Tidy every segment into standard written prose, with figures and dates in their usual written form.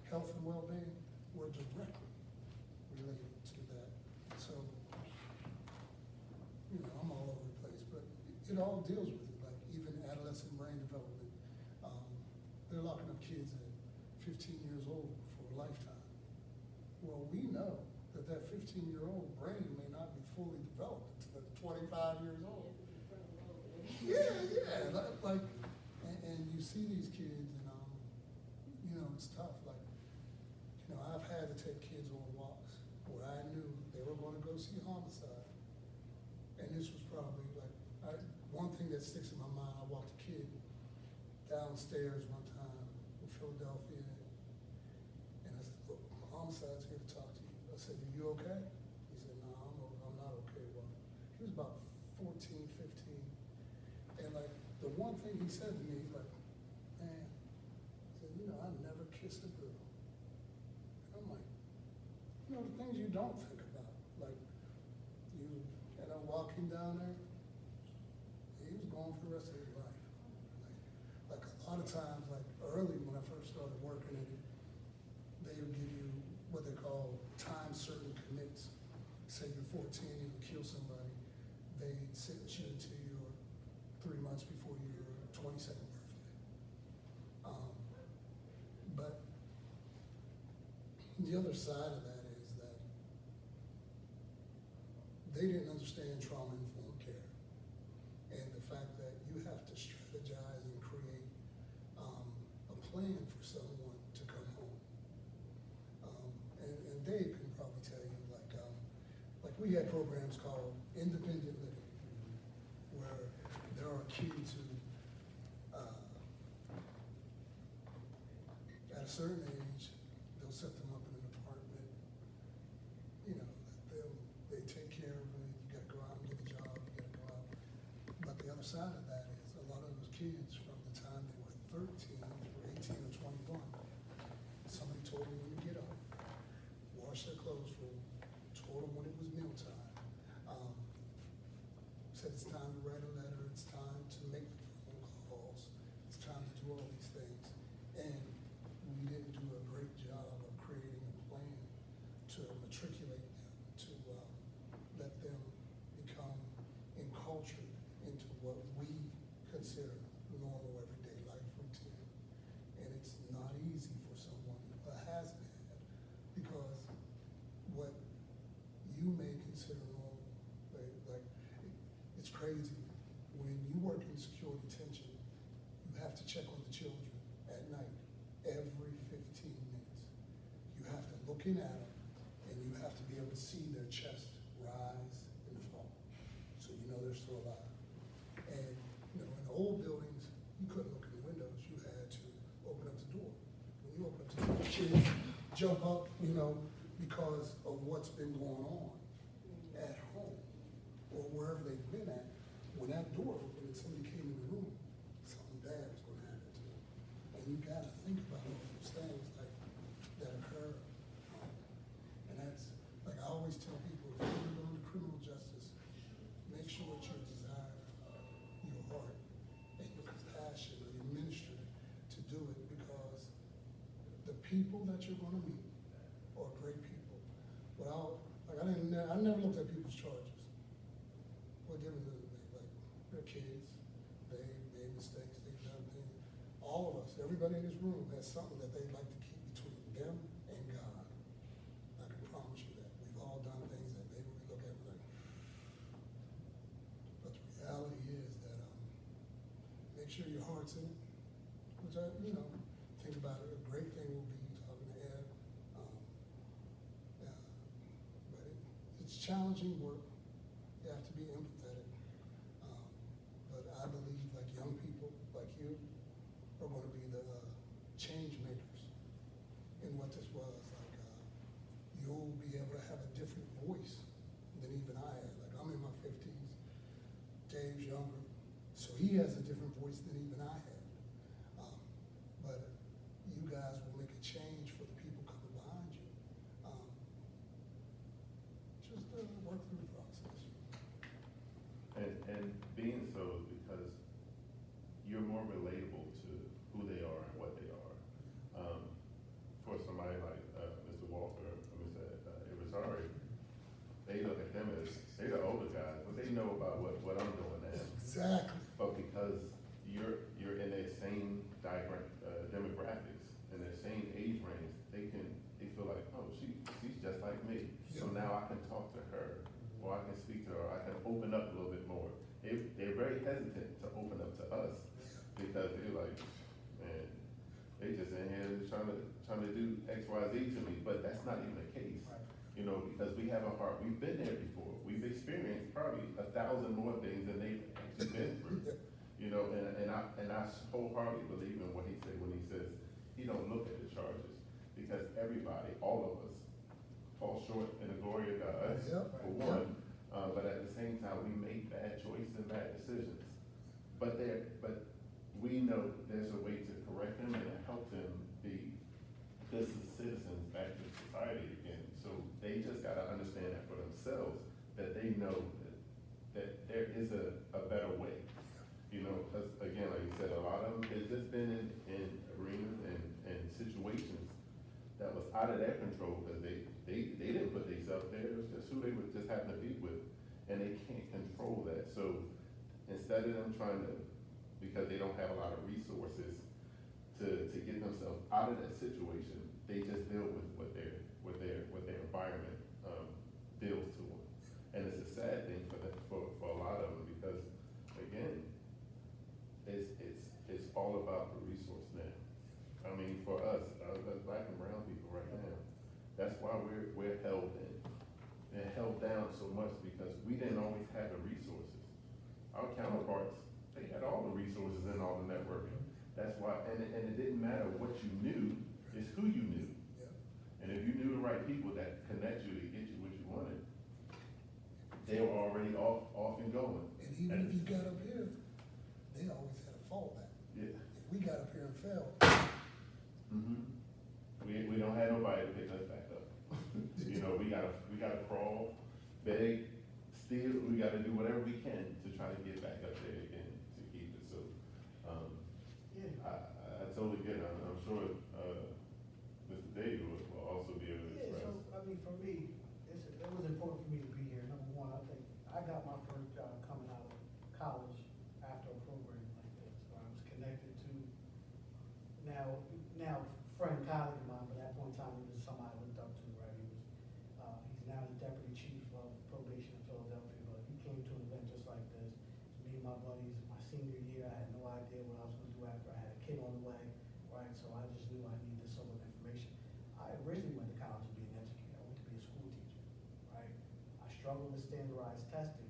health and well-being were directly related to that. So, you know, I'm all over the place, but it all deals with it, like even adolescent brain development. They're locking up kids at 15 years old for a lifetime. Well, we know that that 15-year-old brain may not be fully developed until they're 25 years old. Yeah, like, and you see these kids, and you know, it's tough. Like, you know, I've had to take kids on walks where I knew they were going to go see homicide, and this was probably like one thing that sticks in my mind. I walked a kid downstairs one time in Philadelphia, and I said, "Look, homicide's here to talk to you." I said, "Are you okay?" He said, "No, I'm not okay." Well, he was about 14, 15. And like, the one thing he said to me, he's like, "Man," he said, "you know, I never kissed a girl." And I'm like, you know, the things you don't think about. Like, and I'm walking down there, he was going for the rest of his life. Like a lot of times, like early when I first started working in it, they would give you what they call time certain commits. Say you're 14 and you kill somebody, they sentence you to your 3 months before your 22nd birthday. But the other side of that is that they didn't understand trauma-informed care, and the fact that you have to strategize and create a plan for someone to come home. And Dave can probably tell you, like we had programs called independent living, where there are kids who, at a certain age, they'll set them up in an apartment, you know, they take care of it, you gotta go out and get a job, you gotta go out. But the other side of that is a lot of those kids from the time they were 13 or 18 or 21, somebody told them when to get up, wash their clothes for them, told them when it was mealtime, said it's time to write a letter, it's time to make the phone calls, it's time to do all these things. And we didn't do a great job of creating a plan to matriculate them, to let them become encultured into what we consider normal everyday life routine. And it's not easy for someone who hasn't had, because what you may consider normal, like it's crazy. When you work in secure detention, you have to check on the children at night every 15 minutes. You have to look in at them, and you have to be able to see their chest rise and fall, so you know they're still alive. And you know, in the old buildings, you couldn't look in the windows. You had to open up the door. When you open up the door, kids jump up, you know, because of what's been going on at home or wherever they've been at. When that door opened and somebody came in the room, something bad was going to happen to them. And you got to think about all those things like that occur. And that's, like I always tell people, if you're going to criminal justice, make sure it's your desire, your heart, and your compassion or your ministry to do it, because the people that you're going to meet are great people. I never looked at people's charges. What difference does it make? Like, they're kids, they made mistakes, they've done things. All of us, everybody in this room has something that they'd like to keep between them and God. I can promise you that. We've all done things that maybe we look at and like, but the reality is that make sure your heart's in it. Which you know, think about it. A great thing will be talking to Ed. But it's challenging work. You have to be empathetic. But I believe, like young people like you are going to be the change makers in what this was. Like you'll be able to have a different voice than even I had. Like I'm in my 50s, Dave's younger, so he has a different voice than even I had. But you guys will make a change for the people coming behind you. Just work through the process. And being so is because you're more relatable to who they are and what they are. For somebody hesitant to open up to us because they're like, man, they just in here trying to do X, Y, Z to me, but that's not even the case. You know, because we have a heart, we've been there before. We've experienced probably 1,000 more things than they've actually been through. You know, and I wholeheartedly believe in what he said when he says he don't look at the charges, because everybody, all of us, fall short in the glory of God, for one. But at the same time, we make bad choices and bad decisions. But we know there's a way to correct them and to help them be good citizens back in society again. So they just gotta understand that for themselves, that they know that there is a better way. You know, because again, like you said, a lot of them has just been in arenas and situations that was out of their control because they didn't put themselves there. It was just who they would just happen to be with, and they can't control that. So instead of them trying to, because they don't have a lot of resources to get themselves out of that situation, they just deal with what their environment deals to them, and it's a sad thing for a lot of them because again, it's all about the resource now. I mean, for us, black and brown people right now, that's why we're held in and held down so much because we didn't always have the resources. Our counterparts, they had all the resources and all the networking. That's why, and it didn't matter what you knew, it's who you knew. And if you knew the right people that connect you to get you what you wanted, they were already off and going. And even if you got up here, they always had a fallback. Yeah. If we got up here and fell. We don't have nobody to pick us back up. You know, we gotta crawl, beg, steal, we gotta do whatever we can to try to get back up there again to keep it. So, I totally get it. I'm sure, Mr. Dave will also be able to express. So, I mean, for me, it was important for me to be here. Number one, I think I got my first job coming out of college after a program like this, where I was connected to now friend, colleague of mine, but at that point in time, he was somebody I looked up to, right? He's now the deputy chief of probation in Philadelphia, but he came to an event just like this. Me and my buddies, my senior year, I had no idea what I was gonna do after I had a kid on the way, right? So I just knew I needed this sort of information. I originally went to college to be an educator. I went to be a school teacher, right? I struggled with standardized testing,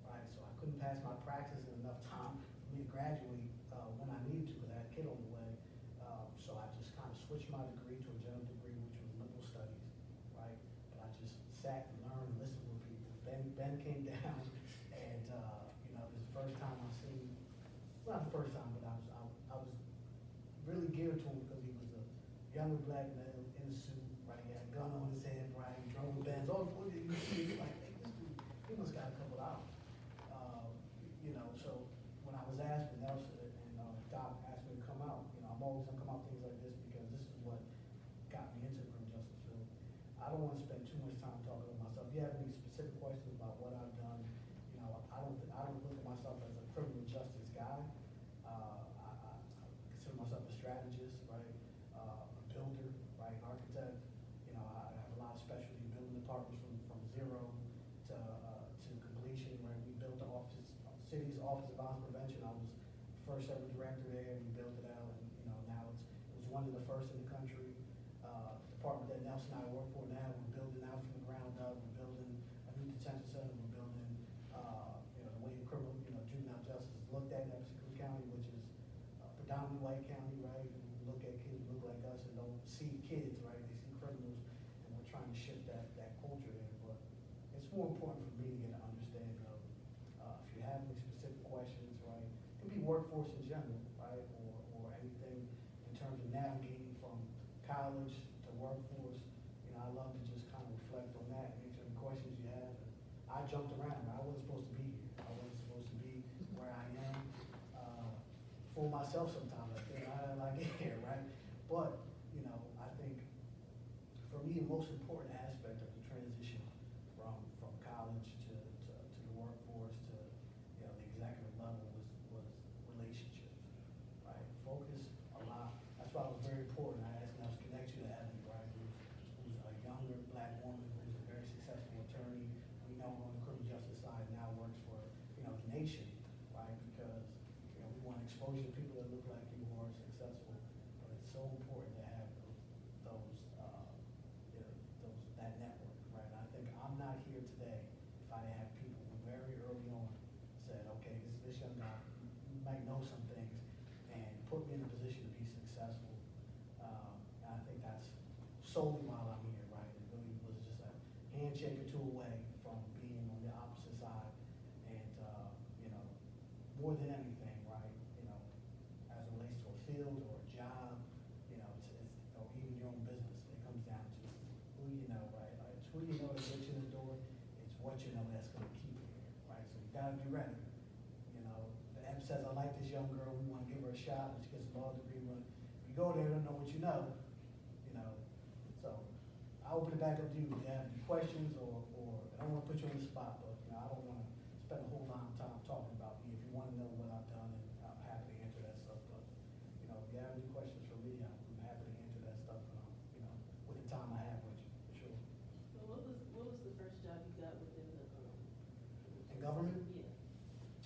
right? So I couldn't pass my praxis in enough time for me to graduate when I needed to because I had a kid on the way. So I just kind of switched my degree to a general degree, which was liberal studies, right? But I just sat and learned and listened with people. Ben came down, and it was the first time I seen, not the first time, but I was really geared to him because he was a younger black man in a suit, right? He had a gun on his head, right? He drove with Benz. Oh, you see, you're like, hey, this dude, he must got a couple hours. So when I was asked for Nelson and Doc asked me to come out, I'm always gonna come out things like this because this is what got me into the criminal justice field. I don't want to spend too much time talking about myself. If you have any specific questions about what I've done, I don't look at myself as a criminal justice guy. I consider myself a strategist, right? A builder, right? Architect. I have a lot of specialty building departments from zero to completion, right? We built the city's Office of Violence Prevention. I was first ever director there. We built it out, and now it was one of the first in the country. Department that Nelson and I work for now, we're building out from the ground up. We're building a new detention center. We're building, the way the criminal, juvenile justice is looked at in Essex County, which is a predominantly white county, right? And we look at kids who look like us and don't see kids, right? They see criminals, and we're trying to shift that culture there. But it's more important for me to get an understanding of if you have any specific questions, right? It could be workforce in general, right? Or anything in terms of navigating from college to workforce. I love to just kind of reflect on that, answer any questions you have. And I jumped around. I wasn't supposed to be here. I wasn't supposed to be where I am. For myself sometimes, I think I like it here, right? But, I think for me, the most important aspect of the transition from college to the workforce to the executive level was relationships, right? Focus a lot. That's why it was very important. I asked Nelson to connect you to Evan, right? Who's a younger black woman who's a very successful attorney. We know on the criminal justice side now works for the nation, right? solely while I'm here, right? It really was just a handshake or two away from being on the opposite side. And, you know, more than anything, right, you know, as it relates to a field or a job, you know, or even your own business, it comes down to who you know, right? Like, it's who you know that gets you in the door, it's what you know that's gonna keep you here, right? So you gotta be ready. You know, the app says, I like this young girl, we wanna give her a shot, when she gets a law degree, but if you go there, don't know what you know, so I'll open it back up to you if you have any questions or I don't wanna put you on the spot, but, you know, I don't wanna spend a whole lot of time talking about me. If you wanna know what I've done, and I'm happy to answer that stuff, but, you know, if you have any questions for me, I'm happy to answer that stuff, you know, with the time I have with you, for sure. Well, what was the first job you got within the, In government? Yeah.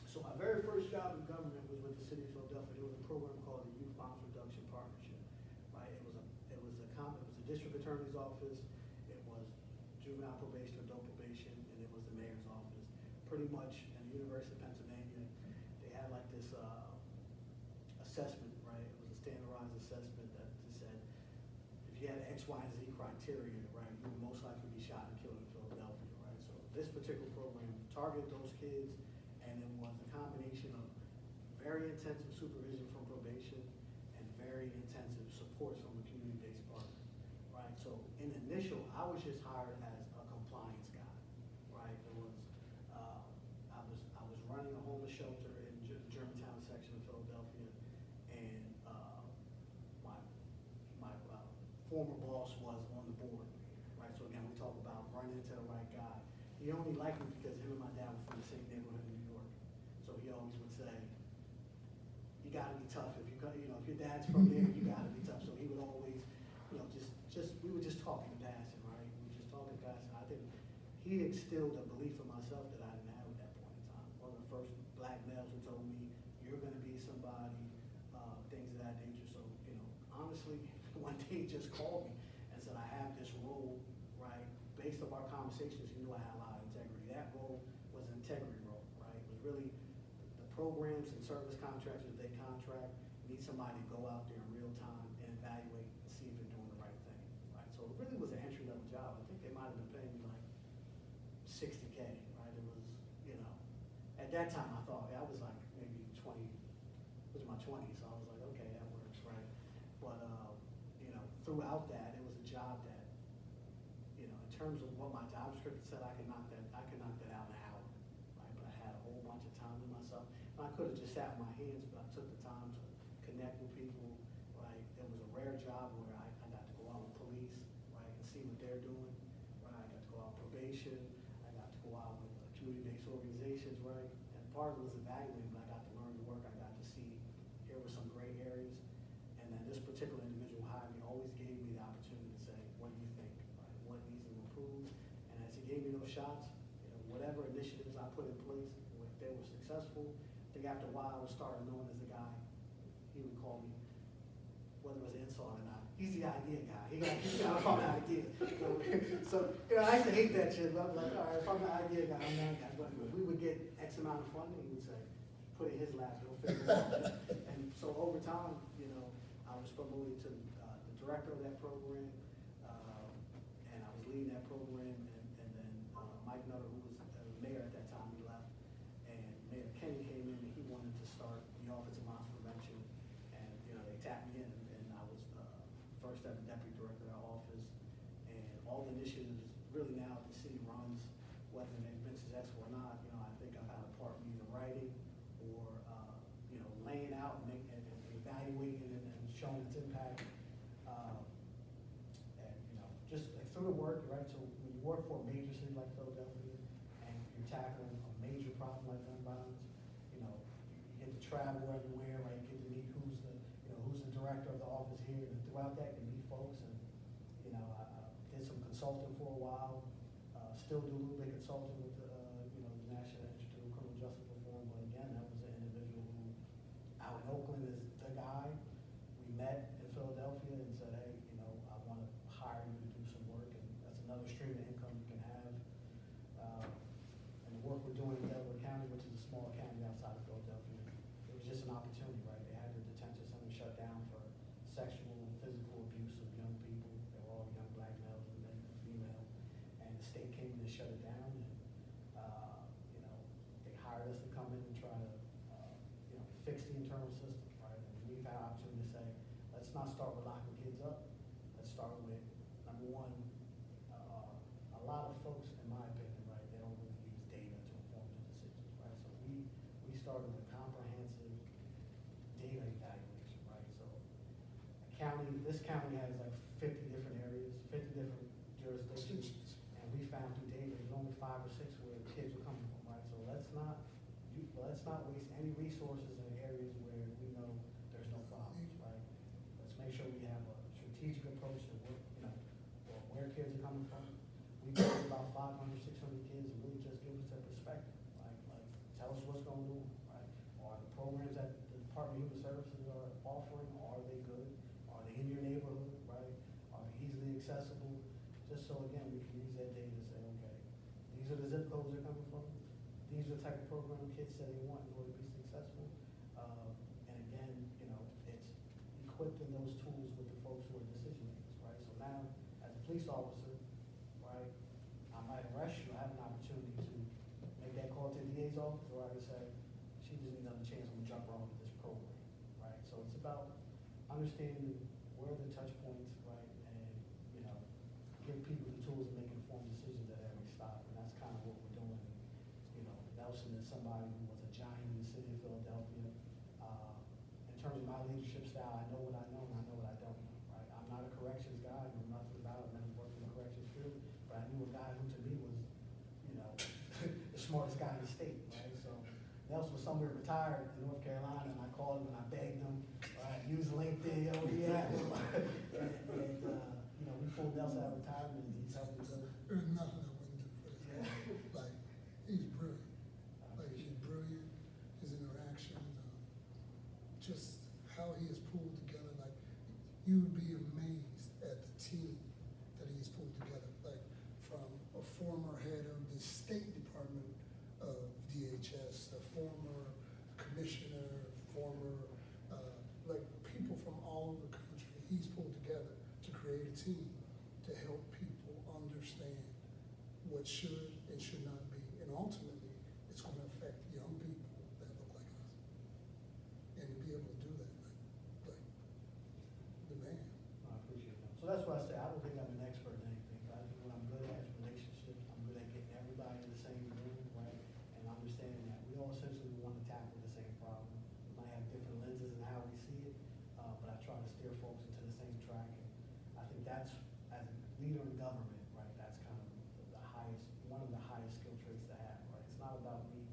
So my very first job in government was with the city of Philadelphia. There was a program called the Youth Violence Reduction Partnership, right? It was a district attorney's office, it was juvenile probation, adult probation, and it was the mayor's office. Pretty much in the University of Pennsylvania, they had like this assessment, right? It was a standardized assessment that just said, if you had X, Y, and Z criteria, right, you would most likely be shot and killed in Philadelphia, right? So this particular program targeted those kids, and it was a combination of very intensive supervision from probation and very intensive supports from a community-based partner, right? So in initial, I was just hired as a compliance guy, right? It was, I was running a homeless shelter in the Germantown section of Philadelphia, and my former boss was on the board, right? So again, we talk about running into the right guy. He only liked me because him and my dad were from the same neighborhood in New York. So he always would say, you gotta be tough. If if your dad's from there, you gotta be tough. So he would always, we would just talk in passing, right? We would just talk in passing. I think he instilled a belief in myself that I didn't have at that point in time. One of the first black males who told me, you're gonna be somebody, things of that nature. So, honestly, one day he just called me and said, I have this role, right? Based on our conversations, he knew I had a lot of integrity. That role was an integrity role, right? It was really the programs and service contractors, they contract, need somebody to go out there in real time and evaluate and see if they're doing the right thing, right? So it really was an entry-level job. I think they might have been paying me like $60K, right? It was, at that time I thought, I was like maybe 20, it was my 20s, so I was like, okay, that works, right? But, throughout that, it was a job that, in terms of what my job description said, I could knock that out in an hour, right? But I had a whole bunch of time to myself. And I could have just sat on my hands, but I took the time to connect with people, right? It was a rare job where I got to go out with police, right, and see what they're doing, right? I got to go out with probation, I got to go out with community-based organizations, right? And part of it was evaluating, but I got to learn the work, I got to see, here were some gray areas. And then this particular individual hired me, always gave me the opportunity to say, what do you think, right? What needs to improve? And as he gave me those shots, whatever initiatives I put in place, if they were successful, I think after a while I was starting known as the guy. He would call me, whether it was an insult or not, he's the idea guy. He got all the ideas. So, I used to hate that shit, but I was like, all right, if I'm the idea guy, I'm that guy. But if we would get X amount of funding, he would say, put it in his lap, he'll figure it out. And so over time, I was promoted to the director of that program, and I was leading that program, and then Mike Nutter, who was mayor at that time, he left, and Mayor Kenny came in, and he wanted to start the Office of Violence Prevention, and they tapped me in, and I was first ever deputy director of that office, and all the initiatives really now the city runs, whether they've been successful or not, I think I've had a part in either writing or laying out and evaluating it and showing its impact. And just like through the work, right? So when you work for a major city like Philadelphia and you're tackling a major problem like gun violence, you get to travel everywhere, right? You get to meet who's the director of the office here, and throughout that you meet folks. And I did some consulting for a while. Still do a little bit of consulting with the National Institute of Criminal Justice Reform. But again, that was an individual who out in Oakland is the guy. We met in Philadelphia and said, hey, I want to hire you to do some work, and that's another stream of income you can have. And the work we're doing in Delco County, which is a small county outside of Philadelphia, it was just an opportunity, right? They had the detention center shut down for sexual and physical abuse of young people. They were all young black to shut it down, and, you know, they hired us to come in and try to, you know, fix the internal system, right? And we've had opportunity to say, let's not start with locking kids up, let's start with, number one, a lot of folks, in my opinion, right, they don't really use data to inform their decisions, right? So we started with comprehensive data evaluation, right? So this county has like 50 different areas, 50 different jurisdictions, and we found through data, there's only 5 or 6 where kids are coming from, right? So let's not waste any resources in areas where we know there's no problems, right? Let's make sure we have a strategic approach to where kids are coming from. We go to about 500, 600 kids and really just give us their perspective, right? Like, tell us what's going on, right? Are the programs that the Department of Human Services are offering, are they good? Are they in your neighborhood, right? Are they easily accessible? Just so, again, we can use that data to say, okay, these are the zip codes they're coming from. These are the type of program kids say they want in order to be successful. And again, you know, it's equipping those tools with the folks who are decision makers, right? So now, as a police officer, right, I might arrest you, I have an opportunity to make that call to the DA's office, or I can say, she just needs another chance, I'm gonna jump around with this program, right? So it's about understanding where are the touch points, right, and, you know, give people the tools to make informed decisions at every stop, and that's kind of what we're doing. You know, Nelson is somebody who was a giant in the city of Philadelphia. In terms of my leadership style, I know what I know and I know what I don't know, right? I'm not a corrections guy, I know nothing about it, I've never worked in the corrections field, but I knew a guy who to me was, you know, the smartest guy in the state, right? So Nelson was somewhere retired in North Carolina, and I called him and I begged him, right, use LinkedIn, oh yeah. and you know, we pulled Nelson out of retirement and he's helped us. There's nothing I wouldn't do for this guy. Like, he's brilliant. Like, he's brilliant, his interactions, just how he is pulled together. Like, you would be amazed at the team that he's pulled together. Like, from a former head of the State Department of DHS, a former commissioner, former, like, people from all over the country, he's pulled together to create a team to help people understand what should and should not be. And ultimately, it's going to affect young people that look like us. And to be able to do that, like the man. I appreciate that. So that's why I say, I don't think I'm an expert in anything, but I think what I'm good at is relationships. I'm good at getting everybody in the same room, right? And understanding that we all essentially want to tackle the same problem. We might have different lenses in how we see it, but I try to steer folks into the same track. And I think that's, as a leader in government, right, that's kind of one of the highest skill traits to have, right? It's not about me.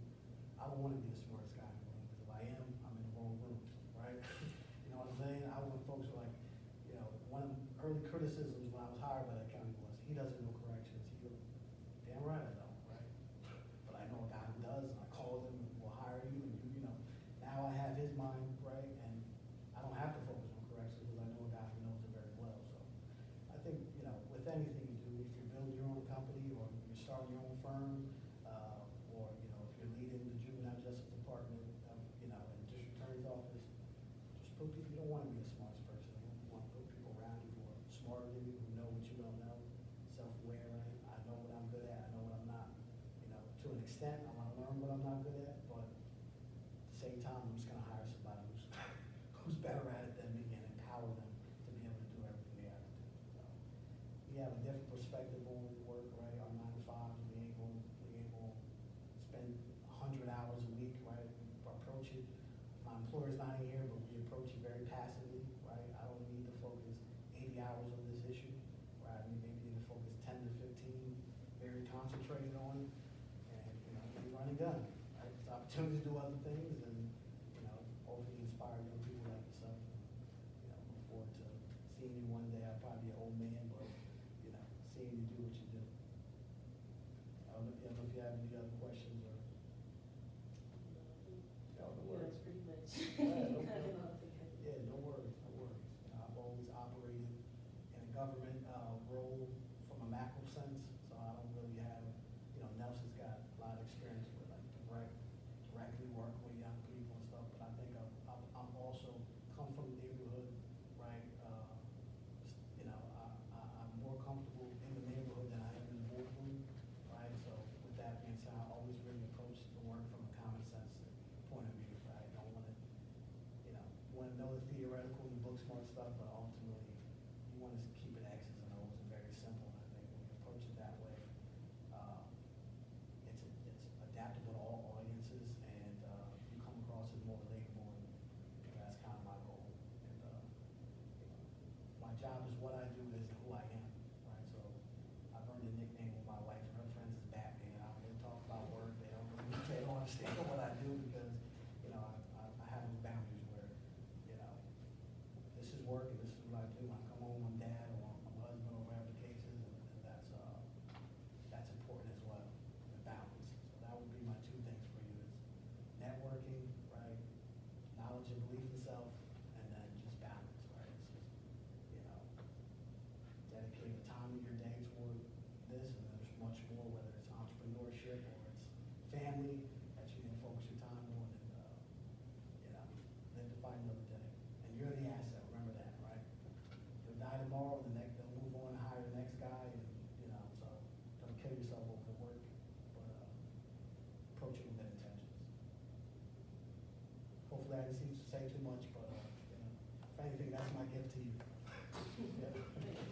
I don't want to be the smartest guy in the room, because if I am, I'm in the wrong room, right? You know what I'm saying? I want folks who are like, you know, one of the early criticisms when I was hired by that county was, he doesn't know corrections. He goes, damn right I don't, right? But I know a guy who does, and I call him, we'll hire you, and you know, now I have his mind, right? And I don't have to focus on corrections because I know a guy who knows it very well. So I think, you know, with anything you do, if you're building your own company or you're starting your own firm, or, you know, if you're leading the Juvenile Justice Department, you know, in the District Attorney's Office, just put people, you don't want to be the smartest person. You want to put people around you who are smarter than you, who know what you don't know, self-aware, right? I know what I'm good at, I know what I'm not. You know, to an extent, I want to learn what I'm not good at, but at the same time, I'm just going to hire somebody who's better at it than me and empower them to be able to do everything they have to do. So we have a different perspective on work, right? Our 9 to 5s, we ain't going to spend 100 hours a week, right? We approach it. My employer's not in here, but we approach it very passively, right? I don't need to focus 80 hours on this issue, right? I maybe need to focus 10 to 15, very concentrated on it, and, you know, we run and gun, right? There's opportunities to do other things, and, you know, hopefully inspire young people like yourself. You know, look forward to seeing you one day. I'll probably be an old man, but, you know, seeing you do what you do. I don't know if you have any other questions or. No, no worries. Pretty much. Yeah, no, Got it all together. Yeah, no worries, no worries. You know, I've always operated in a government role from a macro sense, so I don't really have, you know, Nelson's got a lot of experience with like directly working with young people and stuff, but I think I'm also come from the neighborhood, right? You know, I'm more comfortable in the neighborhood than I am in the boardroom, right? that stuff, but ultimately, you want to keep it X's and O's and very simple. And I think when you approach it that way, it's adaptable to all audiences, and you come across as more relatable, and that's kind of my goal. And my job is what I do isn't who I am, right? So I've earned a nickname with my wife and her friends is Batman. I don't really talk about work. They don't understand what I do because, I have those boundaries where, this is work and this is what I do. I come home, I'm dad or I'm a husband or whatever the case is, and that's important as well, the balance. So that would be my two things for you is networking, right? Knowledge and belief in self, and then just balance, right? It's just, dedicate the time of your day toward this, and then there's much more, whether it's entrepreneurship or it's family that you need to focus your time on, and live to fight another day. And you're the asset, remember that, right? You'll die tomorrow, they'll move on and hire the next guy, and so don't kill yourself over work, but approach it with good intentions. Hopefully I didn't seem to say too much, but if anything, that's my gift to you. Yeah.